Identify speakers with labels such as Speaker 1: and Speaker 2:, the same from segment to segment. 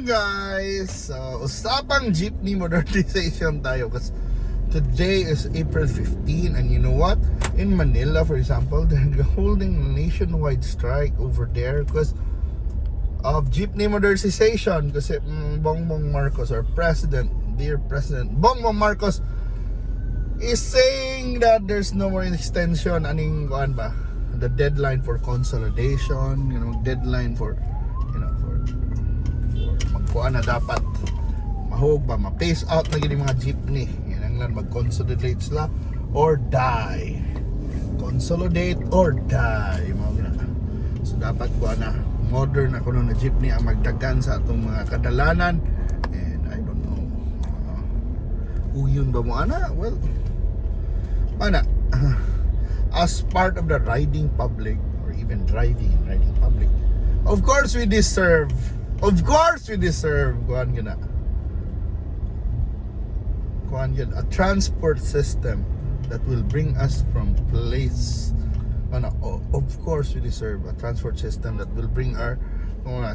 Speaker 1: guys! Usapang jeepney modernization tayo kasi today is April 15 and you know what? In Manila, for example, they're holding a nationwide strike over there because of jeepney modernization kasi Bongbong Marcos, our president, dear President Bongbong Marcos is saying that there's no more extension aning kuan ba? The deadline for consolidation, deadline for magkuan na dapat mahog ba ma-phase out na gini mga jeepney. Yan ang lang mag-consolidate sila or die. Consolidate or die mga na. So dapat kuan na modern na kuno na jeepney ang magdagan sa atong mga kadalanan and I don't know. Uyon ba mo ana? Well, ana as part of the riding public or even riding public, of course we deserve kuan yun a transport system that will bring us from place of course we deserve a transport system that will bring our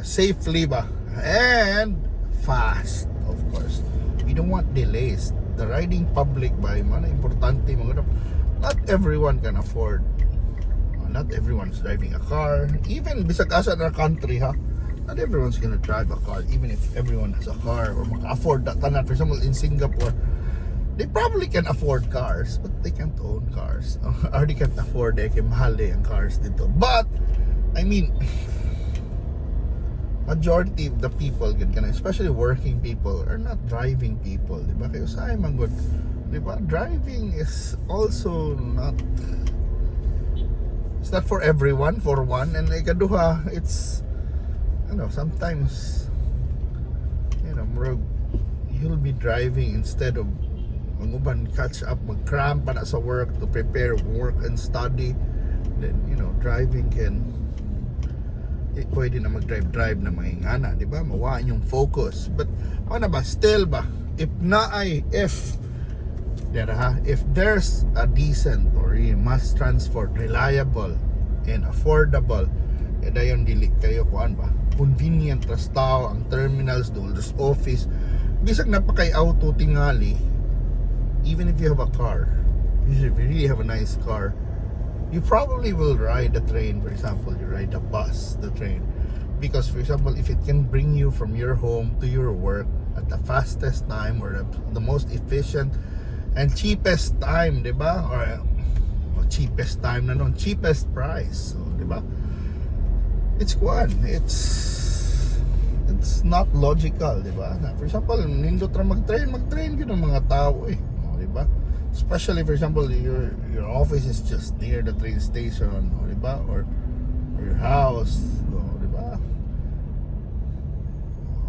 Speaker 1: safely ba and fast. Of course we don't want delays. The riding public ba man importante mga not everyone can afford, not everyone's driving a car, even bisag asa na country ha. Not everyone's gonna drive a car, even if everyone has a car or maka-afford that. For example, in Singapore, they probably can afford cars, but they can't own cars. Or they can't afford, kaya mahal ang cars dito. But, I mean, majority of the people, especially working people, are not driving people. Diba? Kaya sa man good, diba? Driving is also not, it's not for everyone, for one. And ikaduha, it's, sometimes you'll be driving instead of uban catch up mag-cram pa na sa work to prepare work and study. Then driving can pwede na mag-drive na mahingana, di ba? Mawaan yung focus. But ano ba, still ba if there's a decent or mass transport, reliable and affordable, dayon dili kayo kuan ba convenientras tao ang terminals, dollars office, bisag napakay auto tingali. Even if you have a car, if you really have a nice car, you probably will ride the train. For example, you ride the bus, the train, because for example if it can bring you from your home to your work at the fastest time or the most efficient and cheapest time, diba? Or cheapest time na non, cheapest price, so diba? It's not logical, di ba? For example, nindot ra mag-train gyud ang mga tao di ba? Especially for example, your office is just near the train station, di ba? Or your house, di ba?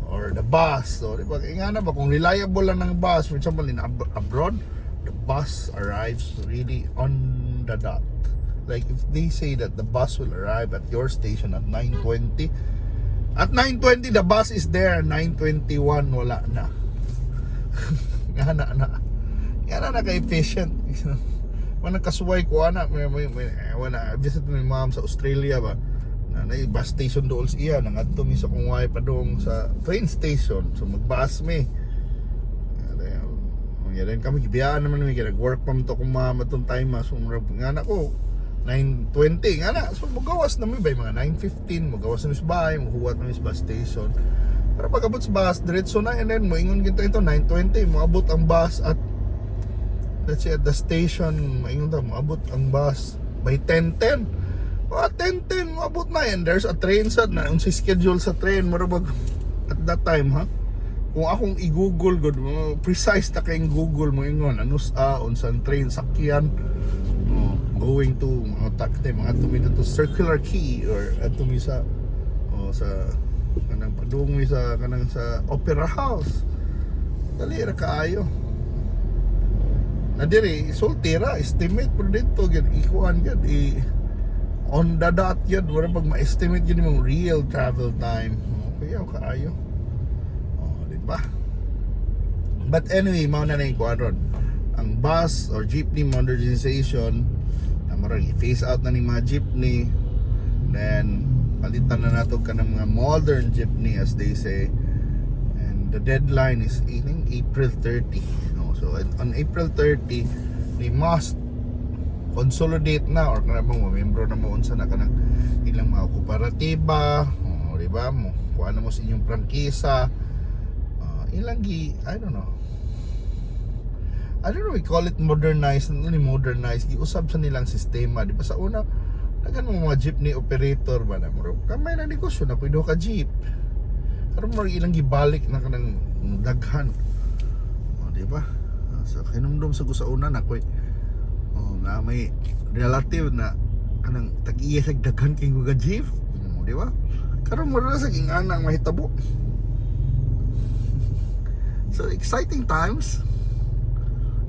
Speaker 1: Or the bus, di ba? Kaya nga ba kung reliable lang ng bus, for example in abroad, the bus arrives really on the dot. Like if they say that the bus will arrive at your station at 9:20, at 9:20 the bus is there, 9:21 wala na. Yan na ka-efficient. Mana kasuway ko ana, may visit my mom sa Australia ba. Na bus station dool siya nangadto mi sa kung way pa dong sa train station, so magbus mi. Yan kami gibiyaan naman mi nag-work pa to kung mamatong time so nga na ko 9:20 nga na, so magawas na may bay mga 9:15 magawas na mis bay, maghuwat na mis bus station para pag-abot sa bus diretso na, and then moingon ginto ito 9:20 moabot ang bus at let's say at the station, moingon ta moabot ang bus by 10:10 10:10 moabot na, and there's a train set na ang schedule sa train marabag at that time ha. Kung akong i-google good precise ta kay Google moingon unsang train sakyan going to mga tumito to Circular Quay or atumi sa kanang padungoy sa kanang sa Opera House, dali ra kaayo na diri soltera estimate pero dito gyud ikuan gyud on the dot gyud wala pag ma-estimate gyud yung real travel time, kaya kaayo di ba? But anyway, mao na yung kuadron ang bus or jeepney modernization. I-phase out na ni mga jeepney, then palitan na nato ka ng mga modern jeepney as they say, the deadline is I think April 30. No, so on April 30 they must consolidate na or kanang membro na mo unsa na kanang ilang mga kooperatiba, di ba mo kung ano mo sa inyong prangkisa, ilang I don't know, we call it modernized, ni modernized giusab sa nilang sistema, di ba sa una dagan mga jeepney operator ba na mo kamay na negosyo na pwede ka jeep karon mo ilang gibalik na kanang daghan, di ba? Sa kinumdum sa gusauna na koy na may relative na kanang tag-iya sa daghan kay mga jeep, di ba? Karon mo ra sa ginganang mahitabo. So exciting times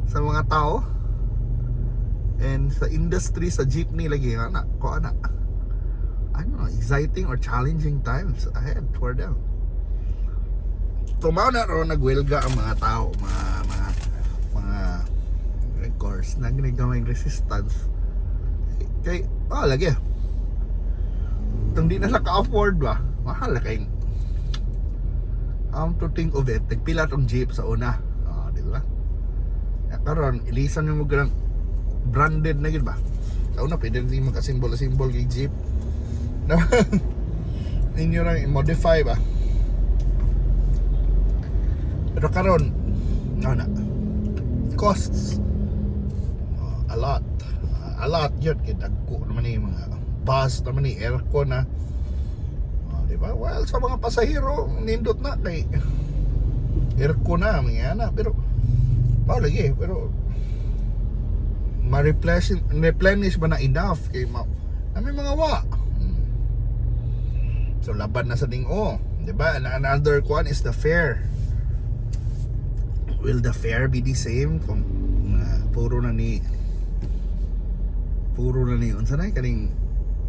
Speaker 1: sa mga tao and sa industry sa jeepney lagi ana ko ana. I don't know, exciting or challenging times ahead for them. Tumaw na ron nagwelga ang mga tao, mga records na ginagamay resistance kay lagi itong di na ka-afford ba mahal kay to think of it tagpila tong jeep sa una, di ba? Karon ilisan mo ganang branded na gid ba sa una pwede rin magka-symbol kay jeep na inyo lang i-modify ba pero karon na costs a lot yun kaya dagko naman yung mga bus naman yung aircon na di ba? Well, sa mga pasahero nindot na kay aircon na mga na pero lagi pero ma-replenish ba na enough kay na may mga so laban na sa ding di ba? And another one is the fare. Will the fare be the same kung puro na ni unsa na kaning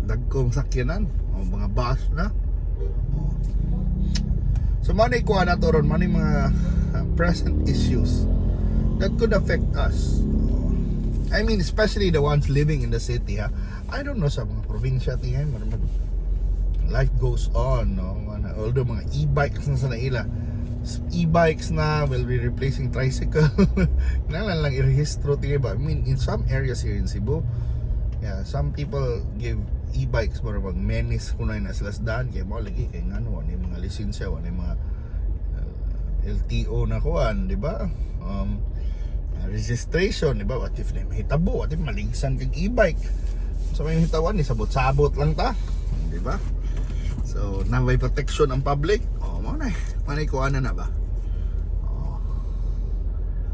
Speaker 1: dagkong sakyanan o mga bus na so manay kuha na to ron manay mga present issues that could affect us. I mean especially the ones living in the city I don't know sa mga probinsya tingin life goes on although mga e-bikes na sa naila e-bikes na will be replacing tricycle kailangan lang i-rehistro tingin ba. I mean in some areas here in Cebu some people give e-bikes para mag menis kunay na sila daan kay mo lagi kay ngano wala yung mga lisensya wala yung mga LTO na kuan di ba registration di ba what if na mahitabo what if maligsan kag e-bike so may hitawan ni sabot-sabot lang ta di ba so na may protection ang public manay kuan na ba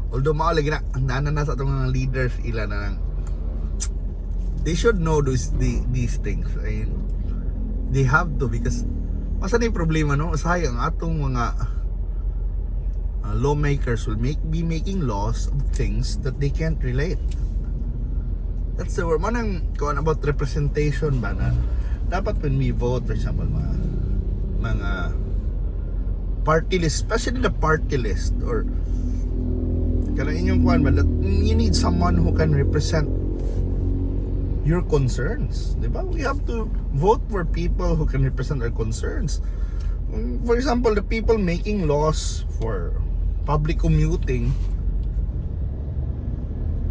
Speaker 1: although lagi na ang na sa atong mga leaders ila na lang they should know these things. I mean, they have to because masa na yung problema no usahay ang atong mga lawmakers will be making laws of things that they can't relate. That's the word manang kuan about representation ba na dapat when we vote for example mga party list especially the party list or kanang inyong kuan ba that you need someone who can represent your concerns, di ba? We have to vote for people who can represent our concerns. For example, the people making laws for public commuting,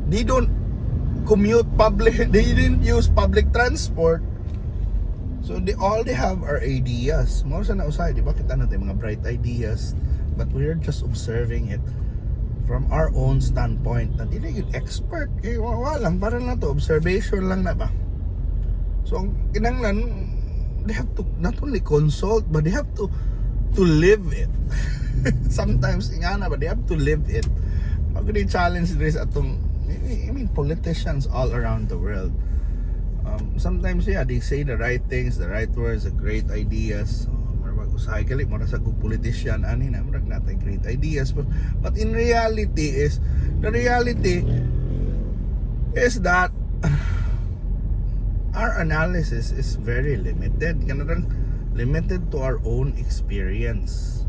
Speaker 1: they don't commute they didn't use public transport. So all they have are ideas. More sa nausay, di ba? Kita natin mga bright ideas, but we're just observing it from our own standpoint na dili yung expert kay walang para na to observation lang na ba so kinanglan they have to not only consult but they have to live it sometimes ingana but they have to live it magni challenge this atong I mean politicians all around the world sometimes they say the right things the right words the great ideas usahay gali mo sa good politician ani na murag natay great ideas but in reality the reality is that our analysis is very limited limited to our own experience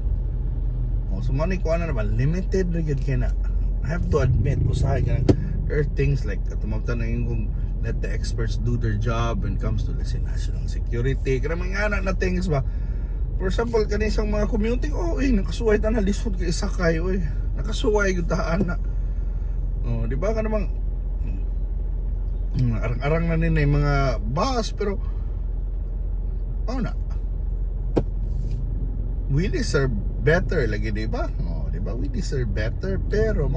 Speaker 1: so money ko na naman limited rigid kaya na I have to admit usahay ka there are things like tumagtan na yung let the experts do their job when it comes to let's say national security kaya mga anak na things ba For example, kanisang mga commuting, nakasuway ta na lisod kay sakay, nakasuway yung taan na. Di ba ka namang arang-arang na nila yung mga bus, pero na we deserve better lagi, di ba? Di ba? We deserve better, pero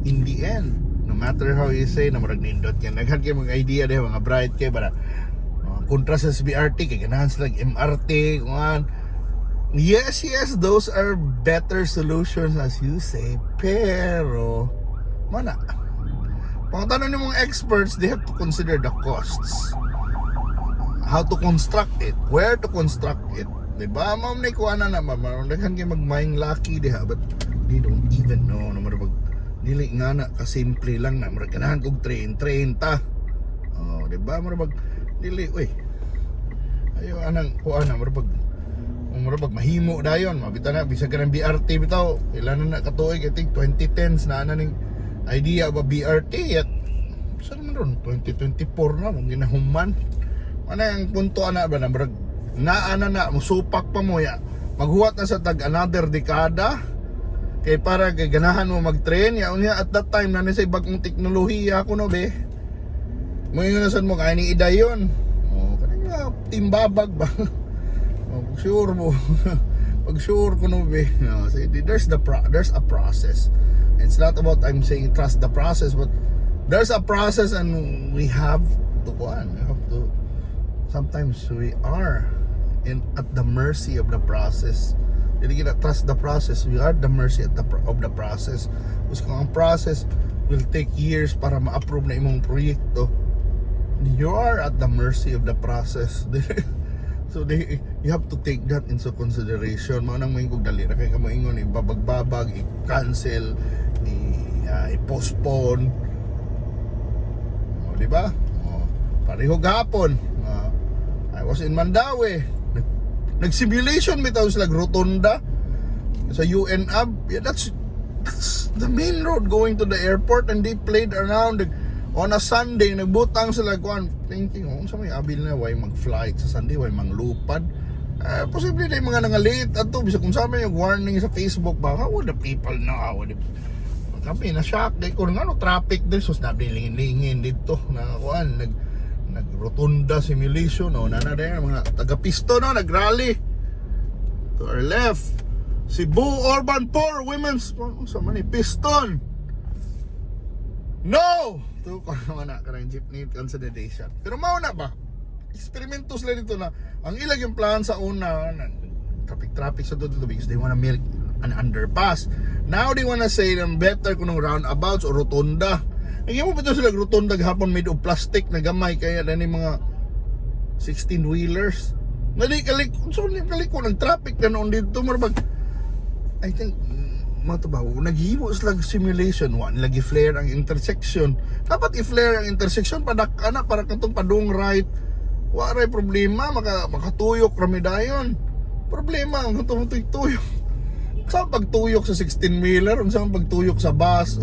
Speaker 1: in the end, no matter how you say na marag nindot yan, naghan kayo mga idea de mga bright kayo para kontra sa BRT kay ganahan sila MRT kuan. Yes, those are better solutions as you say, pero pangtanong ng mga experts, they have to consider the costs, how to construct it, where to construct it, diba? Ma'am na ikuha na naghan kayo magmayang lucky diha, but they don't even know na marabag dili nga na kasimple lang na maraganahan kong train ta. Diba? Marabag dili, ayo anang kuha na marabag mahimo dayon, mabita na bisag ka ng BRT bitaw, ilan na katuig, I think 2010s na ning idea ba BRT yet saan naman ron 2024 na mong ginahuman. Ang punto ba na marag na musupak pa mo ya maghuwat na sa tag another dekada kay para kay ganahan mo mag-train ya unya at that time na sa bagong teknolohiya kuno be mo yun nasan mo kaya ni idayon kanina timbabag ba sure mo pag sure kuno be so there's a process. It's not about I'm saying trust the process, but there's a process and we have to go on. We have to, sometimes we are at the mercy of the process. Hindi kita trust the process. We are at the mercy of the process. Kasi kung ang process will take years para ma-approve na imong proyekto, you are at the mercy of the process. So you have to take that into consideration. Manang may kong dali na kaya ka maingon, ibabagbabag, i-cancel, i-postpone. Diba? Pareho gapon. I was in Mandawi. Nag-simulation bitaw sila rotunda sa UNAB. Yeah, that's the main road going to the airport, and they played around on a Sunday. Nagbutang sila kuan thinking sa may abil na way mag-flight sa Sunday, way manglupad. Posible na yung mga nangalate ato bisa kung sa may yung warning sa Facebook ba, how would the people know? Kami na shock dahil kung ano traffic din, so nabilingin dito na kuan nagrotunda simulation na rin mga taga-pisto nagrally to our left. Cebu Urban Poor Women's sa mani piston no ito ko naman na karang jeepney consolidation, pero mauna ba eksperimento sila dito na ang ilag yung plan sa una traffic sa dito because they wanna milk an underpass. Now they wanna say better kung roundabouts o rotunda. Nagyan mo ba ito sila rotunda gahapon made of plastic na gamay kaya na mga 16-wheelers nalikalik ko ng traffic na noon dito marabag. I think matabaw naghimo sila simulation one lagi flare ang intersection, dapat i-flare ang intersection padakana para katong padung right waray problema makatuyok rami dayon problema ang katong tuyok sa pagtuyok sa 16-wheeler unsa ang pagtuyok sa bus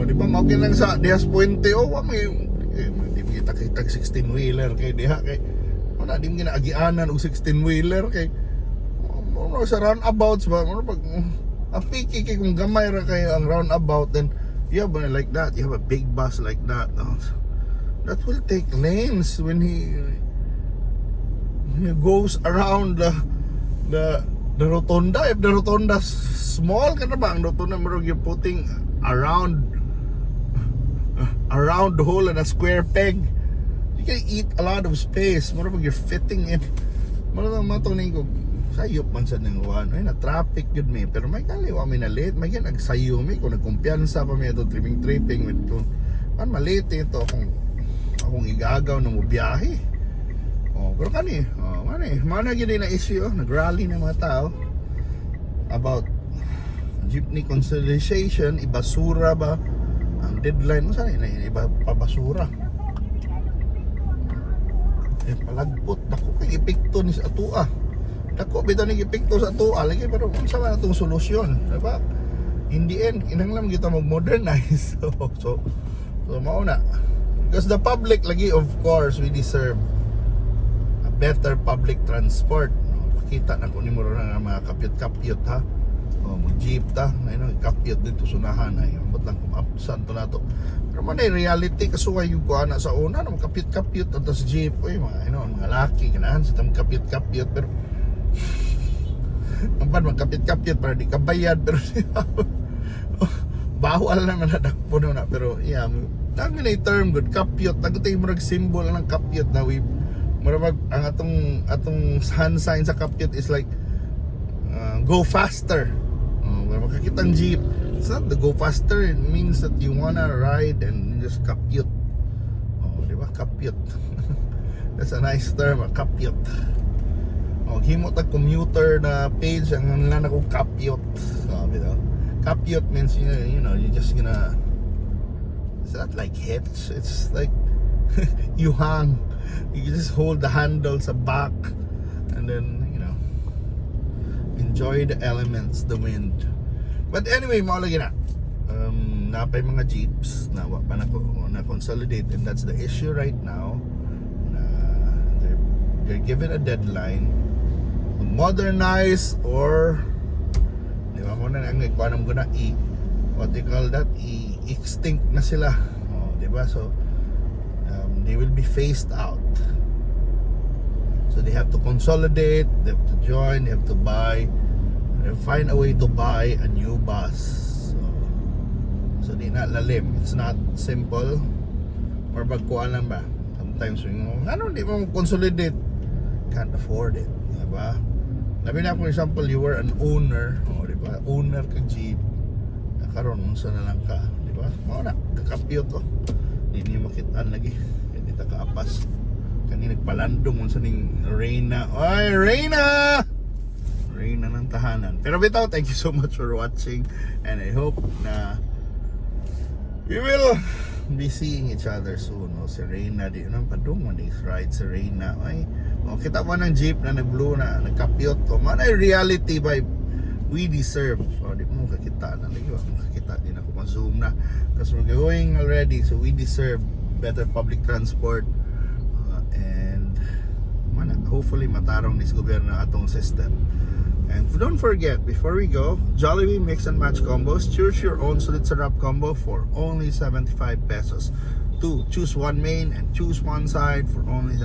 Speaker 1: di ba mao lang sa Diaz Puente may di kita 16-wheeler kay diha kay wala di mo ginaagianan og 16-wheeler kay sa roundabouts ba pag apiki kay kung gamay ra kayo ang roundabout, then you have like that, you have a big bus like that that will take lanes when he goes around the rotunda. If the rotunda small ka na ba ang rotunda mo you're putting around the hole in a square peg, you can eat a lot of space mo you're fitting it mo matuning ko sayop man sa nang na traffic yun may pero may kaliwa may na late may nagsayo may kung nagkumpiyansa pa may ito tripping with ko malate ito akong igagaw na mo biyahe pero mana yun na issue nagrally ng mga tao about jeepney consolidation, ibasura ba ang deadline mo sana iba pabasura palagpot ako kay epekto ni sa atua ako bitaw ni epekto sa atua lagi pero unsa man atong solusyon diba in the end kinahanglan kita mag-modernize so mao na because the public lagi of course we deserve a better public transport makita na ko ni mo rin nga mga kapyot-kapyot ha. O mag-jeep ta, ayun, kapyot dito sunahan ay ambot lang kung saan to na to. Pero man ay reality kasuway yung kuha na sa una na kapyot-kapyot at sa jeep, oy mga mga laki ganahan sa tam kapyot-kapyot pero ang pan magkapyot-kapyot para di kabayad pero bawal naman nadakpo na pero yeah, dami na yung term good kapyot, nagutay mo symbol ng kapyot na we marabag ang atong hand sign sa kapyot is like go faster. Makakita ang jeep, it's not the go faster, it means that you wanna ride and just kapyot. Di ba? Kapyot. That's a nice term, kapyot. Himo tag commuter na page ang nila ko kapyot. Kapyot means you know you just gonna, it's not like hitch, it's like you hang, you just hold the handle sa back and then enjoy the elements, the wind. But anyway, maulagi na. Napay mga jeeps na wa pa na consolidate, and that's the issue right now. They're given a deadline to modernize or di ba mo na ang ikuanam ko na what they call that, extinct na sila. Di ba? So they will be phased out. So they have to consolidate, they have to join, they have to buy, they find a way to buy a new bus. So di na lalim. It's not simple. Or bagkuan lang ba? Sometimes di mo consolidate, can't afford it. Diba? Labi na for example, you were an owner, diba? Owner ka jeep. Nakaroon, unsa na lang ka. Diba? Mao na, kakapyot to. Di niya makitaan lagi. Hindi ta kaapas. Kani nagpalandong unsa ning Reyna. Oy, Reyna! Reyna ng tahanan. Pero bitaw, thank you so much for watching, and I hope na we will be seeing each other soon. Si Reyna, di nang padung man is ride si Reyna. Ay, kita mo ng jeep na nag-blue na nagkapyot. Man ay reality by we deserve. Di mo kakita na lagi, makakita din ako ma-zoom na because we're going already, so we deserve better public transport. And hopefully matarong nis gobyerno atong system. And don't forget, before we go, Jollibee Mix and Match combos. Choose your own sulit sarap combo for only 75 pesos. Choose one main and choose one side for only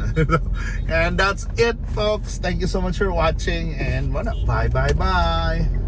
Speaker 1: and that's it, folks. Thank you so much for watching, and bye bye bye.